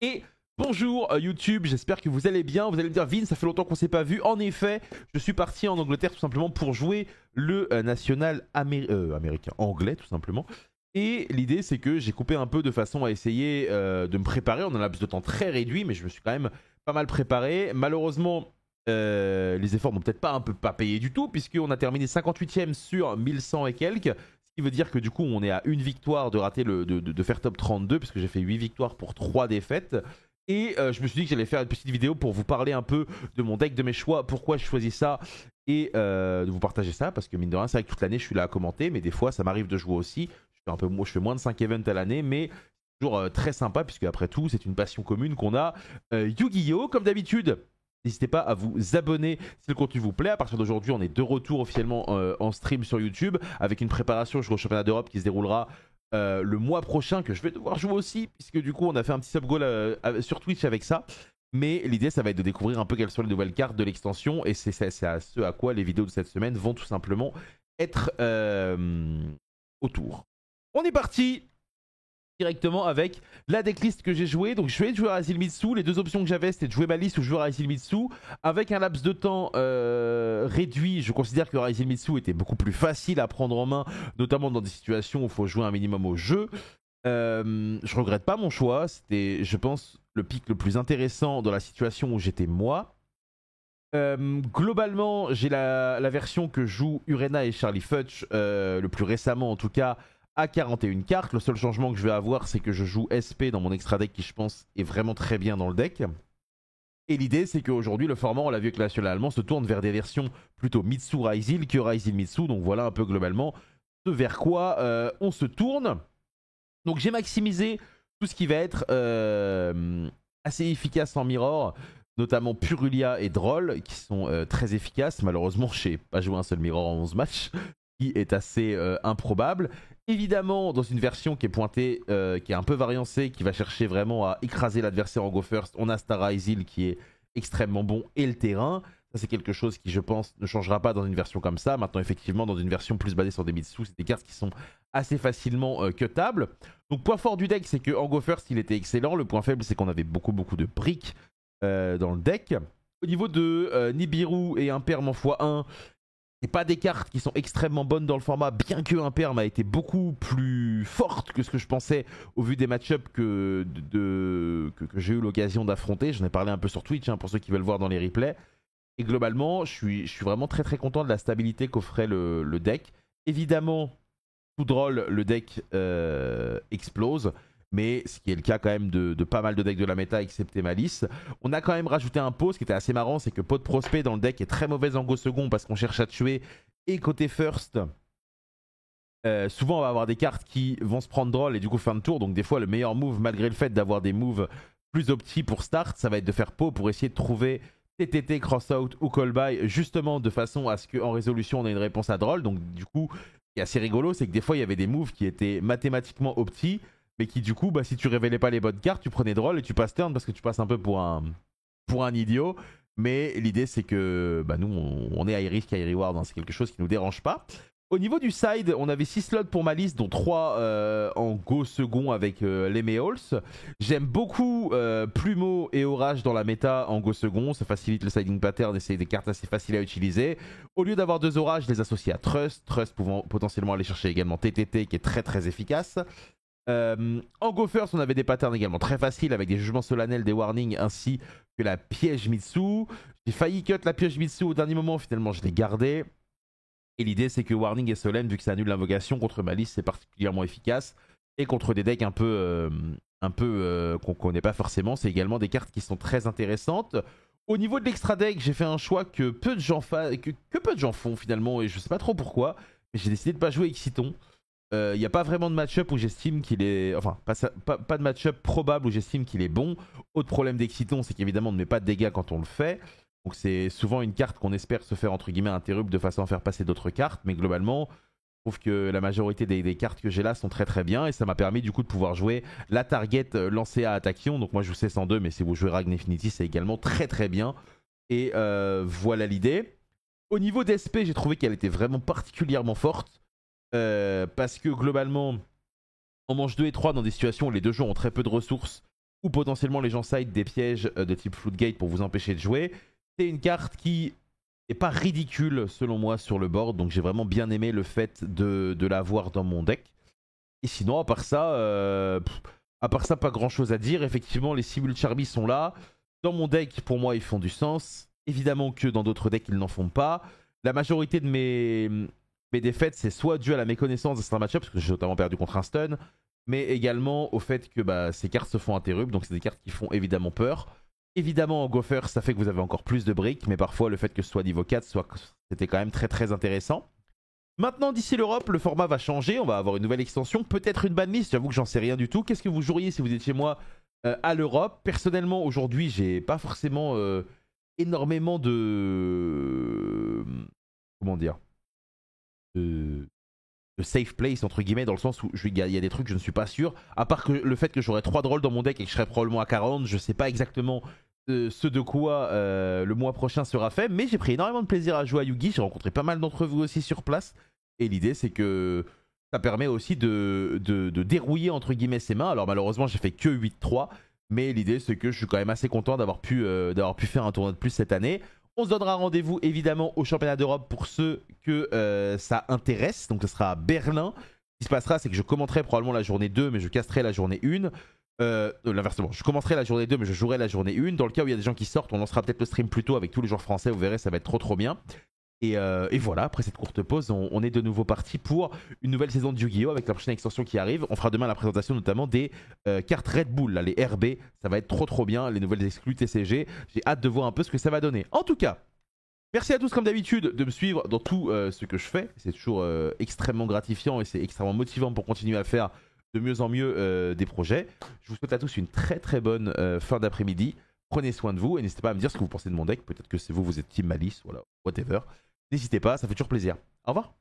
Et bonjour YouTube, j'espère que vous allez bien. Vous allez me dire, Vin, ça fait longtemps qu'on s'est pas vu. En effet, je suis parti en Angleterre tout simplement pour jouer le national américain, anglais tout simplement. Et l'idée c'est que j'ai coupé un peu de façon à essayer de me préparer. On a un laps de temps très réduit, mais je me suis quand même pas mal préparé. Malheureusement, les efforts n'ont peut-être pas payé du tout, puisqu'on a terminé 58ème sur 1100 et quelques. Ce qui veut dire que du coup on est à une victoire de rater de faire top 32, puisque j'ai fait 8 victoires pour 3 défaites. Et je me suis dit que j'allais faire une petite vidéo pour vous parler un peu de mon deck, de mes choix, pourquoi je choisis ça, et de vous partager ça, parce que mine de rien c'est vrai que toute l'année je suis là à commenter, mais des fois ça m'arrive de jouer aussi. Je fais moins de 5 events à l'année, mais c'est toujours très sympa, puisque après tout c'est une passion commune qu'on a. Yu-Gi-Oh! Comme d'habitude, n'hésitez pas à vous abonner si le contenu vous plaît. À partir d'aujourd'hui, on est de retour officiellement en stream sur YouTube, avec une préparation jusqu'au championnat d'Europe qui se déroulera le mois prochain, que je vais devoir jouer aussi, puisque du coup on a fait un petit sub-goal sur Twitch avec ça. Mais l'idée ça va être de découvrir un peu quelles sont les nouvelles cartes de l'extension, et c'est à ce à quoi les vidéos de cette semaine vont tout simplement être autour. On est parti directement avec la decklist que j'ai jouée. Donc je vais jouer à Azilmitsu. Les deux options que j'avais, c'était de jouer ma liste ou jouer à Azilmitsu. Avec un laps de temps réduit, je considère que Azilmitsu était beaucoup plus facile à prendre en main, notamment dans des situations où il faut jouer un minimum au jeu. Je regrette pas mon choix. C'était, je pense, le pick le plus intéressant dans la situation où j'étais moi. Globalement, j'ai la version que joue Urena et Charlie Futch, le plus récemment en tout cas, à 41 cartes. Le seul changement que je vais avoir, c'est que je joue SP dans mon extra deck qui, je pense, est vraiment très bien dans le deck. Et l'idée, c'est qu'aujourd'hui, le format, on l'a vu avec le national allemand, se tourne vers des versions plutôt Mitsu Raisil que Raisil Mitsu. Donc voilà un peu globalement ce vers quoi on se tourne. Donc j'ai maximisé tout ce qui va être assez efficace en mirror, notamment Purulia et Droll, qui sont très efficaces. Malheureusement, je n'ai pas joué un seul mirror en 11 matchs, qui est assez improbable. Évidemment, dans une version qui est pointée, qui est un peu variancée, qui va chercher vraiment à écraser l'adversaire en go first, on a Star Raisil qui est extrêmement bon, et le terrain. Ça, c'est quelque chose qui, je pense, ne changera pas dans une version comme ça. Maintenant, effectivement, dans une version plus basée sur des Mitsu, c'est des cartes qui sont assez facilement cuttables. Donc, point fort du deck, c'est qu'en go first, il était excellent. Le point faible, c'est qu'on avait beaucoup de briques dans le deck. Au niveau de Nibiru et Imperm en x1, c'est pas des cartes qui sont extrêmement bonnes dans le format, bien que Imperm a été beaucoup plus forte que ce que je pensais au vu des match-ups que j'ai eu l'occasion d'affronter. J'en ai parlé un peu sur Twitch, pour ceux qui veulent voir dans les replays. Et globalement, je suis vraiment très content de la stabilité qu'offrait le deck. Évidemment, tout drôle, le deck explose. Mais ce qui est le cas quand même de pas mal de decks de la méta, excepté Malice. On a quand même rajouté un pot, ce qui était assez marrant, c'est que pot de prospect dans le deck est très mauvaise en go second parce qu'on cherche à tuer. Et côté first, souvent on va avoir des cartes qui vont se prendre drôle et du coup fin de tour. Donc des fois le meilleur move, malgré le fait d'avoir des moves plus opti pour start, ça va être de faire pot pour essayer de trouver TTT, cross-out ou call-by, justement de façon à ce qu'en résolution on ait une réponse à drôle. Donc du coup, ce qui est assez rigolo, c'est que des fois il y avait des moves qui étaient mathématiquement opti, mais qui du coup, si tu révélais pas les bonnes cartes, tu prenais drôle et tu passes turn parce que tu passes un peu pour un idiot. Mais l'idée c'est que nous on est high risk, high reward, c'est quelque chose qui nous dérange pas. Au niveau du side, on avait 6 slots pour ma liste, dont 3 en go second avec les Meols. J'aime beaucoup Plumeau et Orage dans la méta en go second, ça facilite le siding pattern et c'est des cartes assez faciles à utiliser. Au lieu d'avoir 2 Orages, je les associe à Trust pouvant potentiellement aller chercher également TTT qui est très efficace. En go first, on avait des patterns également très faciles avec des jugements solennels, des warnings ainsi que la piège Mitsu. J'ai failli cut la piège Mitsu au dernier moment, finalement je l'ai gardé. Et l'idée c'est que warning et solenne, vu que ça annule l'invocation, contre Malice c'est particulièrement efficace. Et contre des decks un peu qu'on connaît pas forcément, c'est également des cartes qui sont très intéressantes. Au niveau de l'extra deck, j'ai fait un choix que peu de gens font finalement, et je sais pas trop pourquoi, mais j'ai décidé de pas jouer Exciton. Il n'y a pas vraiment de match-up où j'estime qu'il est... Enfin, pas de match-up probable où j'estime qu'il est bon. Autre problème d'Exciton, c'est qu'évidemment on ne met pas de dégâts quand on le fait. Donc c'est souvent une carte qu'on espère se faire entre guillemets interrupt de façon à faire passer d'autres cartes. Mais globalement, je trouve que la majorité des cartes que j'ai là sont très bien. Et ça m'a permis du coup de pouvoir jouer la target lancée à Attaquion. Donc moi je joue C102, mais si vous jouez Ragn Infinity, c'est également très bien. Et voilà l'idée. Au niveau d'SP, j'ai trouvé qu'elle était vraiment particulièrement forte. Parce que globalement, en manche 2 et 3, dans des situations où les deux joueurs ont très peu de ressources, ou potentiellement les gens side des pièges de type Floodgate pour vous empêcher de jouer. C'est une carte qui n'est pas ridicule selon moi sur le board, donc j'ai vraiment bien aimé le fait de l'avoir dans mon deck. Et sinon, à part ça, pas grand chose à dire. Effectivement, les Simul Charmy sont là. Dans mon deck, pour moi, ils font du sens. Évidemment que dans d'autres decks, ils n'en font pas. La majorité de mes défaites, c'est soit dû à la méconnaissance de certains match-up, parce que j'ai notamment perdu contre un stun, mais également au fait que ces cartes se font interrupt, donc c'est des cartes qui font évidemment peur. Évidemment, en Gopher, ça fait que vous avez encore plus de briques, mais parfois le fait que ce soit niveau 4, c'était quand même très très intéressant. Maintenant, d'ici l'Europe, le format va changer, on va avoir une nouvelle extension, peut-être une banlist, j'avoue que j'en sais rien du tout. Qu'est-ce que vous joueriez si vous étiez moi à l'Europe? Personnellement, aujourd'hui, j'ai pas forcément énormément de... Comment dire, de safe place entre guillemets, dans le sens où il y a des trucs je ne suis pas sûr, à part que le fait que j'aurais 3 drôles dans mon deck et que je serais probablement à 40, je sais pas exactement ce de quoi le mois prochain sera fait, mais j'ai pris énormément de plaisir à jouer à Yugi, j'ai rencontré pas mal d'entre vous aussi sur place, et l'idée c'est que ça permet aussi de dérouiller entre guillemets ses mains. Alors malheureusement j'ai fait que 8-3, mais l'idée c'est que je suis quand même assez content d'avoir pu faire un tournoi de plus cette année. On se donnera rendez-vous évidemment au championnat d'Europe pour ceux que ça intéresse. Donc ce sera à Berlin. Ce qui se passera, c'est que je commenterai probablement la journée 2, mais je casterai la journée 1. L'inversement, je commencerai la journée 2, mais je jouerai la journée 1. Dans le cas où il y a des gens qui sortent, on lancera peut-être le stream plus tôt avec tous les joueurs français. Vous verrez, ça va être trop bien. Et voilà, après cette courte pause, on est de nouveau parti pour une nouvelle saison de Yu-Gi-Oh! Avec la prochaine extension qui arrive. On fera demain la présentation notamment des cartes Red Bull, là, les RB. Ça va être trop bien, les nouvelles exclus TCG. J'ai hâte de voir un peu ce que ça va donner. En tout cas, merci à tous comme d'habitude de me suivre dans tout ce que je fais. C'est toujours extrêmement gratifiant et c'est extrêmement motivant pour continuer à faire de mieux en mieux des projets. Je vous souhaite à tous une très bonne fin d'après-midi. Prenez soin de vous et n'hésitez pas à me dire ce que vous pensez de mon deck. Peut-être que c'est vous êtes Team Malice, voilà, whatever. N'hésitez pas, ça fait toujours plaisir. Au revoir.